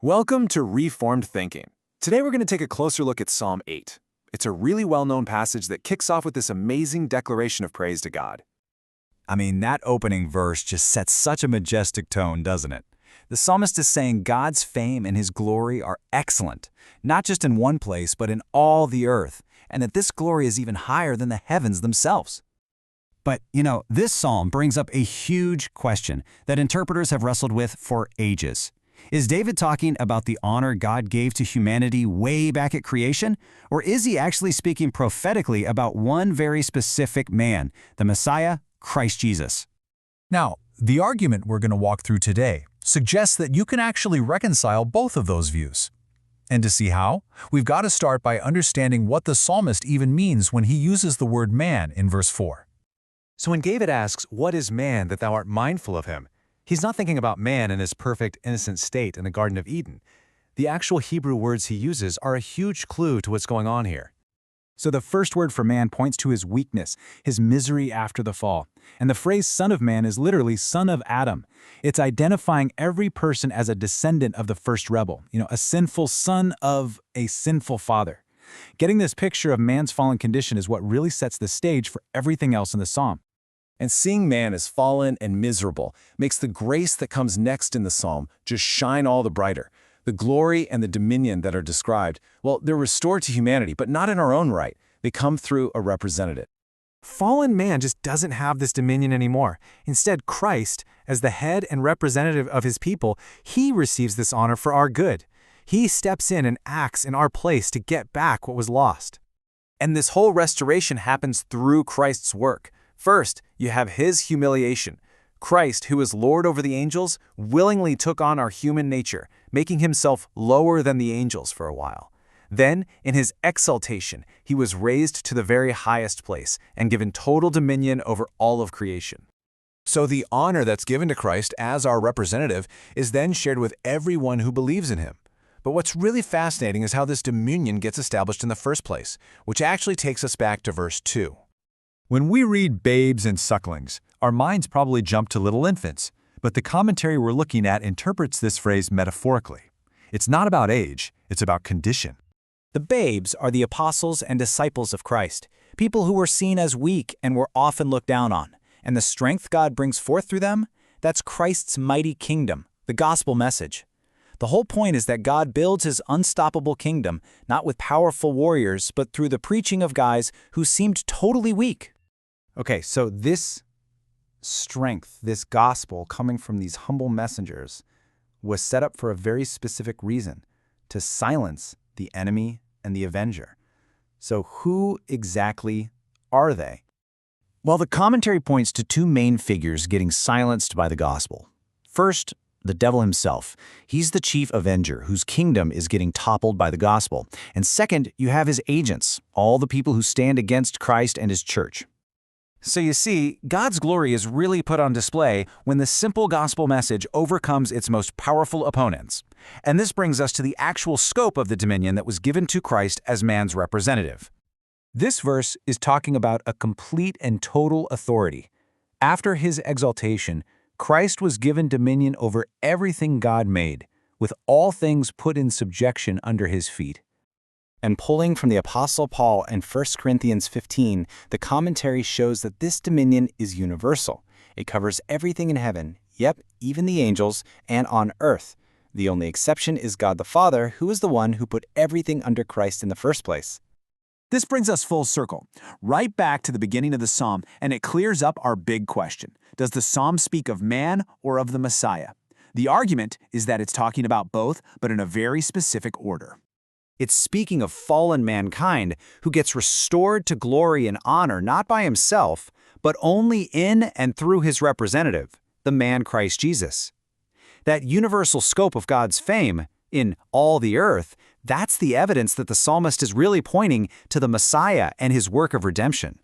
Welcome to Reformed Thinking. Today we're going to take a closer look at Psalm 8. It's a really well-known passage that kicks off with this amazing declaration of praise to God. I mean, that opening verse just sets such a majestic tone, doesn't it? The psalmist is saying God's fame and His glory are excellent, not just in one place, but in all the earth, and that this glory is even higher than the heavens themselves. But, this psalm brings up a huge question that interpreters have wrestled with for ages. Is David talking about the honor God gave to humanity way back at creation? Or is he actually speaking prophetically about one very specific man, the Messiah, Christ Jesus? Now, the argument we're going to walk through today suggests that you can actually reconcile both of those views. And to see how, we've got to start by understanding what the psalmist even means when he uses the word man in verse 4. So when David asks, "What is man that thou art mindful of him?" he's not thinking about man in his perfect, innocent state in the Garden of Eden. The actual Hebrew words he uses are a huge clue to what's going on here. So the first word for man points to his weakness, his misery after the fall. And the phrase son of man is literally son of Adam. It's identifying every person as a descendant of the first rebel, a sinful son of a sinful father. Getting this picture of man's fallen condition is what really sets the stage for everything else in the psalm. And seeing man as fallen and miserable makes the grace that comes next in the psalm just shine all the brighter. The glory and the dominion that are described, well, they're restored to humanity, but not in our own right. They come through a representative. Fallen man just doesn't have this dominion anymore. Instead, Christ, as the head and representative of his people, he receives this honor for our good. He steps in and acts in our place to get back what was lost. And this whole restoration happens through Christ's work. First, you have his humiliation. Christ, who is Lord over the angels, willingly took on our human nature, making himself lower than the angels for a while. Then, in his exaltation, he was raised to the very highest place and given total dominion over all of creation. So the honor that's given to Christ as our representative is then shared with everyone who believes in him. But what's really fascinating is how this dominion gets established in the first place, which actually takes us back to verse 2. When we read babes and sucklings, our minds probably jump to little infants, but the commentary we're looking at interprets this phrase metaphorically. It's not about age, it's about condition. The babes are the apostles and disciples of Christ, people who were seen as weak and were often looked down on. And the strength God brings forth through them, that's Christ's mighty kingdom, the gospel message. The whole point is that God builds his unstoppable kingdom, not with powerful warriors, but through the preaching of guys who seemed totally weak. Okay, so this strength, this gospel coming from these humble messengers was set up for a very specific reason, to silence the enemy and the avenger. So who exactly are they? Well, the commentary points to two main figures getting silenced by the gospel. First, the devil himself. He's the chief avenger whose kingdom is getting toppled by the gospel. And second, you have his agents, all the people who stand against Christ and his church. So you see, God's glory is really put on display when the simple gospel message overcomes its most powerful opponents. And this brings us to the actual scope of the dominion that was given to Christ as man's representative. This verse is talking about a complete and total authority. After his exaltation, Christ was given dominion over everything God made, with all things put in subjection under his feet. And pulling from the Apostle Paul in 1 Corinthians 15, the commentary shows that this dominion is universal. It covers everything in heaven, yep, even the angels, and on earth. The only exception is God the Father, who is the one who put everything under Christ in the first place. This brings us full circle, right back to the beginning of the psalm, and it clears up our big question. Does the psalm speak of man or of the Messiah? The argument is that it's talking about both, but in a very specific order. It's speaking of fallen mankind who gets restored to glory and honor not by himself, but only in and through his representative, the man Christ Jesus. That universal scope of God's fame, in all the earth, that's the evidence that the psalmist is really pointing to the Messiah and his work of redemption.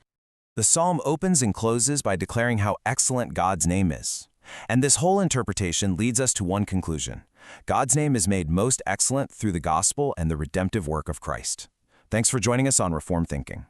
The psalm opens and closes by declaring how excellent God's name is. And this whole interpretation leads us to one conclusion. God's name is made most excellent through the gospel and the redemptive work of Christ. Thanks for joining us on Reformed Thinking.